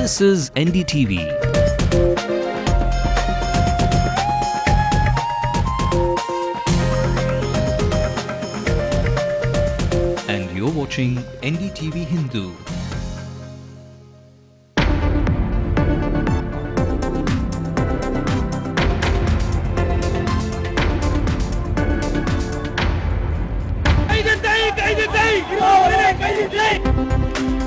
This is NDTV. And you're watching NDTV Hindu.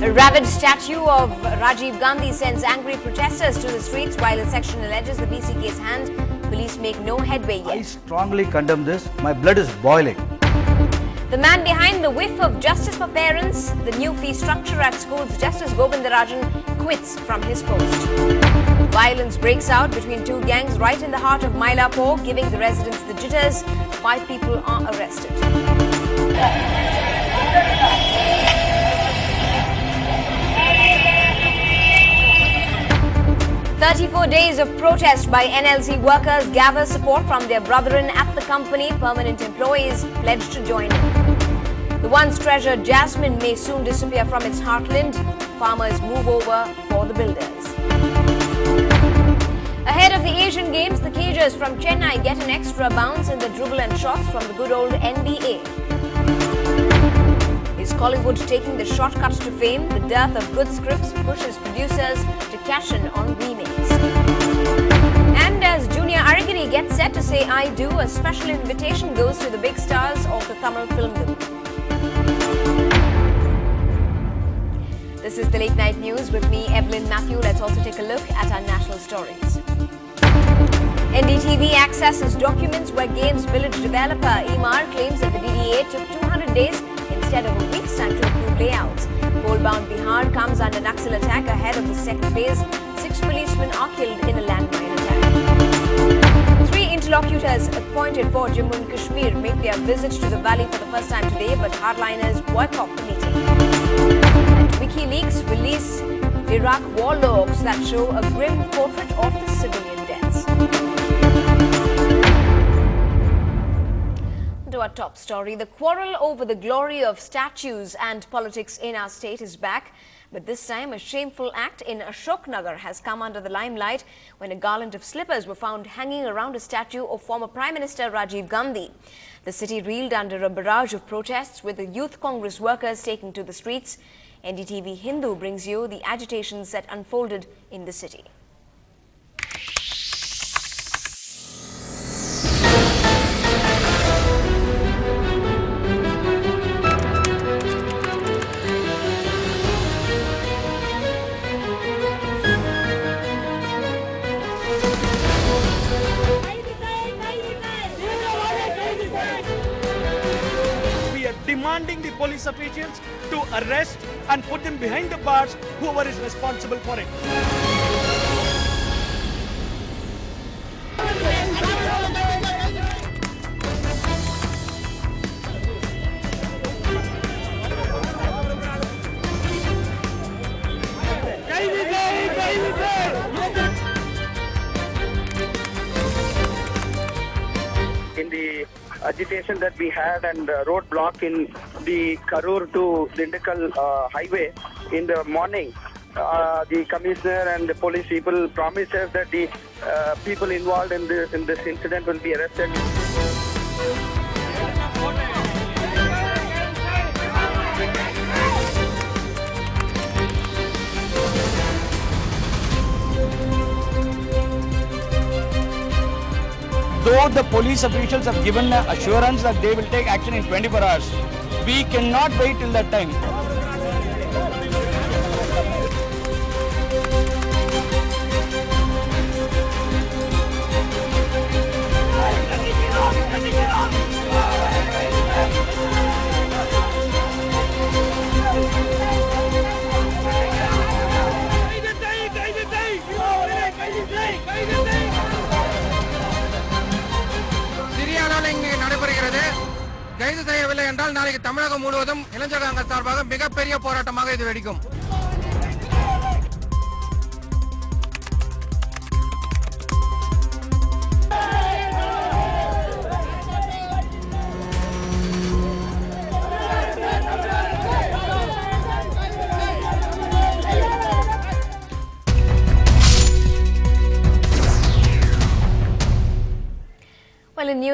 A rabid statue of Rajiv Gandhi sends angry protesters to the streets while a section alleges the BCK's hand. Police make no headway yet. I strongly condemn this. My blood is boiling. The man behind the whiff of justice for parents, the new fee structure at schools, Justice Govindarajan quits from his post. Violence breaks out between two gangs right in the heart of Mylapore, giving the residents the jitters. 5 people are arrested. 34 days of protest by NLC workers gather support from their brethren at the company. Permanent employees pledged to join in. The once treasured jasmine may soon disappear from its heartland. Farmers move over for the builders. Ahead of the Asian Games, the Cagers from Chennai get an extra bounce in the dribble and shots from the good old NBA. Is Kollywood taking the shortcuts to fame? The dearth of good scripts pushes producers to cash in on remakes. And as Junior Arigiri gets set to say I do, a special invitation goes to the big stars of the Tamil film group. This is the Late Night News with me, Evelyn Matthew. Let's also take a look at our national stories. NDTV accesses documents where Games Village developer Emaar claims that the DDA took 200 days instead of a week's time to approve layouts. Coal-bound Bihar comes under Naxal attack ahead of the second phase. 6 policemen are killed in a landmine attack. 3 interlocutors appointed for Jammu and Kashmir make their visit to the valley for the first time today, but hardliners boycott the meeting. And WikiLeaks release Iraq war logs that show a grim portrait of the civilian deaths. To our top story, the quarrel over the glory of statues and politics in our state is back. But this time, a shameful act in Ashoknagar has come under the limelight when a garland of slippers were found hanging around a statue of former Prime Minister Rajiv Gandhi. The city reeled under a barrage of protests with the Youth Congress workers taking to the streets. NDTV Hindu brings you the agitations that unfolded in the city. Demanding the police officials to arrest and put them behind the bars, whoever is responsible for it. In the agitation that we had and roadblock in the Karur to Dindakal highway in the morning, the commissioner and the police people promised us that the people involved in this incident will be arrested. Though the police officials have given assurance that they will take action in 24 hours, we cannot wait till that time. கைது செய்யவில்லை என்றால் நாளைக்கு தமிழகம் முழுவதும் இளைஞர் காங்கிரஸ் சார்பாக மிகப்பெரிய போராட்டமாக இது வெடிக்கும்.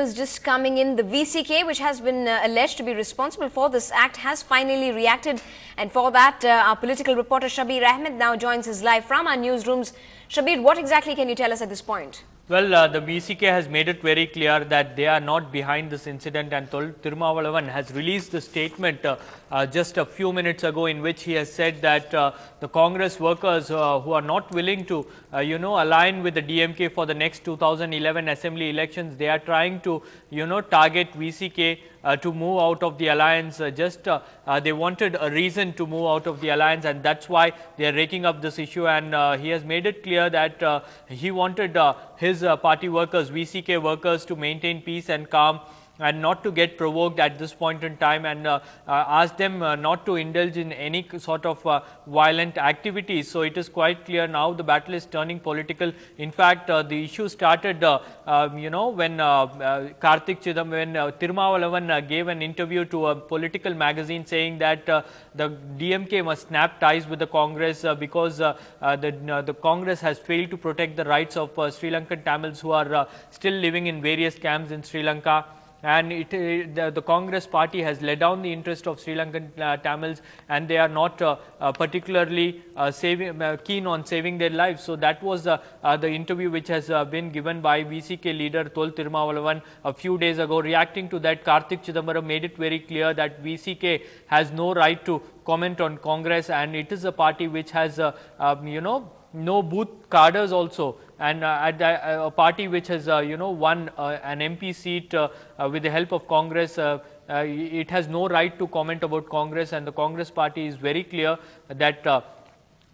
news just coming in. The VCK, which has been alleged to be responsible for this act, has finally reacted. And for that, our political reporter Shabir Ahmed now joins us live from our newsrooms. Shabir, what exactly can you tell us at this point? Well, the VCK has made it very clear that they are not behind this incident, and Tirumavalavan has released the statement just a few minutes ago, in which he has said that the Congress workers who are not willing to align with the DMK for the next 2011 assembly elections, they are trying to target VCK to move out of the alliance. They wanted a reason to move out of the alliance, and that's why they are raking up this issue. And he has made it clear that he wanted his party workers, VCK workers, to maintain peace and calm and not to get provoked at this point in time, and ask them not to indulge in any sort of violent activities. So it is quite clear now the battle is turning political. In fact, the issue started when Kartik Chidambaram, when Tirumavalavan gave an interview to a political magazine saying that the DMK must snap ties with the Congress because the Congress has failed to protect the rights of Sri Lankan Tamils who are still living in various camps in Sri Lanka. And the Congress party has let down the interest of Sri Lankan Tamils, and they are not particularly keen on saving their lives. So that was the interview which has been given by VCK leader Tol Tirumavalavan a few days ago. Reacting to that, Kartik Chidambaram made it very clear that VCK has no right to comment on Congress, and it is a party which has no booth cadres also, and a party which has won an MP seat with the help of Congress. It has no right to comment about Congress, and the Congress party is very clear that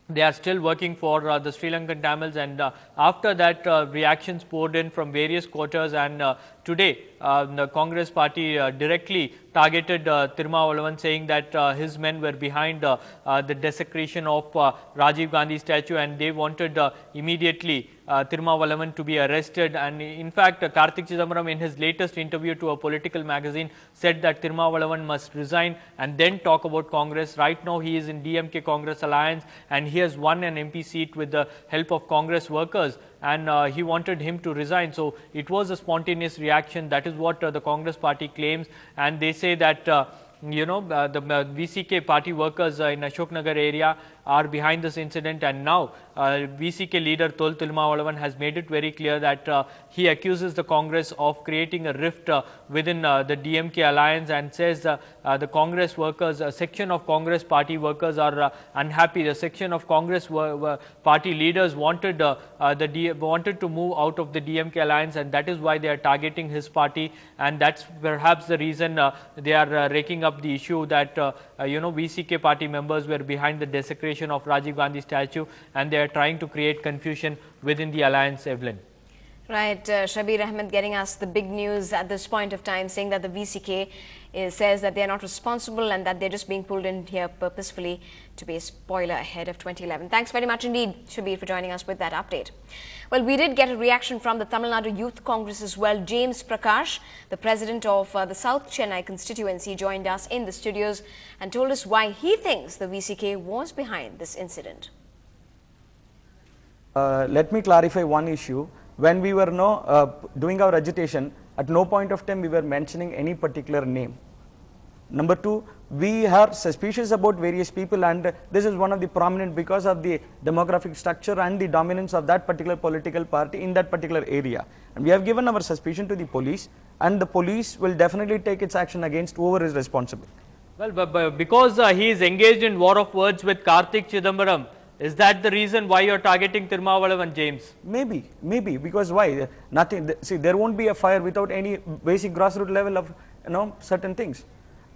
they are still working for the Sri Lankan Tamils. And after that, reactions poured in from various quarters, and today the Congress party directly targeted Tirumavalavan, saying that his men were behind the desecration of Rajiv Gandhi statue, and they wanted immediately Tirumavalavan to be arrested. And in fact, Kartik Chidambaram, in his latest interview to a political magazine, said that Tirumavalavan must resign and then talk about Congress. Right now he is in DMK Congress alliance, and he has won an MP seat with the help of Congress workers, and he wanted him to resign. So it was a spontaneous reaction. That is what the Congress party claims, and they say that the VCK party workers in Ashoknagar area are behind this incident. And now VCK leader Tol Tirumavalavan has made it very clear that he accuses the Congress of creating a rift within the DMK alliance, and says the Congress workers, a section of Congress party workers are unhappy. The section of Congress party leaders wanted to move out of the DMK alliance, and that is why they are targeting his party, and that's perhaps the reason they are raking up the issue that VCK party members were behind the desecration of Rajiv Gandhi statue, and they are trying to create confusion within the alliance. Evelyn. Right, Shabir Ahmed getting us the big news at this point of time, saying that the VCK says that they are not responsible and that they're just being pulled in here purposefully to be a spoiler ahead of 2011. Thanks very much indeed, Shabir, for joining us with that update. Well, we did get a reaction from the Tamil Nadu Youth Congress as well. James Prakash, the president of the South Chennai constituency, joined us in the studios and told us why he thinks the VCK was behind this incident. Let me clarify one issue. When we were doing our agitation, at no point of time we were mentioning any particular name. Number two, we are suspicious about various people, and this is one of the prominent because of the demographic structure and the dominance of that particular political party in that particular area. And we have given our suspicion to the police, and the police will definitely take its action against whoever is responsible. Well, but because he is engaged in war of words with Kartik Chidambaram, is that the reason why you are targeting Tirumavalavan, James? Maybe, because why? Nothing. See, there won't be a fire without any basic grassroots level of certain things.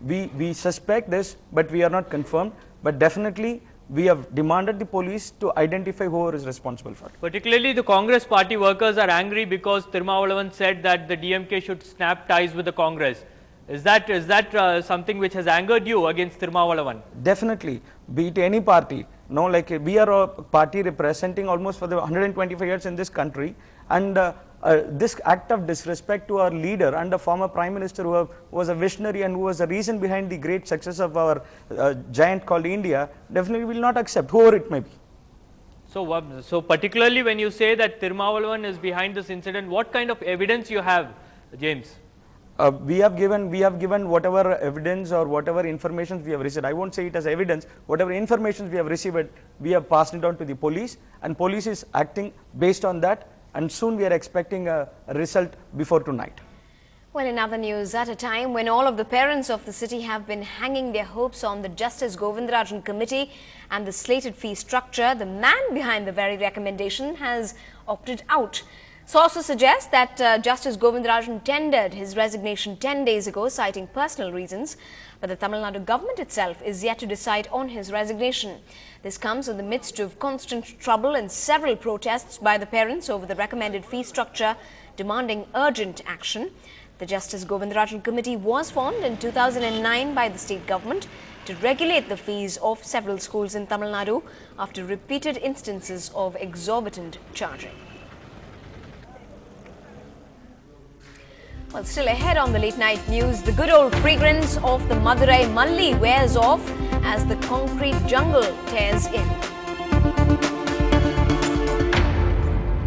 We suspect this, but we are not confirmed. But definitely, we have demanded the police to identify whoever is responsible for it. Particularly, the Congress party workers are angry because Tirumavalavan said that the DMK should snap ties with the Congress. Is that something which has angered you against Tirumavalavan? Definitely, be it any party. No, like we are a party representing almost for the 125 years in this country, and this act of disrespect to our leader and the former Prime Minister who was a visionary and who was the reason behind the great success of our giant called India, definitely will not accept, whoever it may be. So particularly when you say that Tirumavalavan is behind this incident, what kind of evidence you have, James? we have given whatever evidence or whatever information we have received. I won't say it as evidence. Whatever information we have received, we have passed it on to the police, and police is acting based on that. And soon we are expecting a result before tonight. Well, in other news, at a time when all of the parents of the city have been hanging their hopes on the Justice Govindarajan Committee and the slated fee structure, the man behind the very recommendation has opted out. Sources suggest that Justice Govindarajan tendered his resignation 10 days ago, citing personal reasons. But the Tamil Nadu government itself is yet to decide on his resignation. This comes in the midst of constant trouble and several protests by the parents over the recommended fee structure, demanding urgent action. The Justice Govindarajan Committee was formed in 2009 by the state government to regulate the fees of several schools in Tamil Nadu after repeated instances of exorbitant charging. Well, still ahead on the late night news, the good old fragrance of the Madurai Malli wears off as the concrete jungle tears in.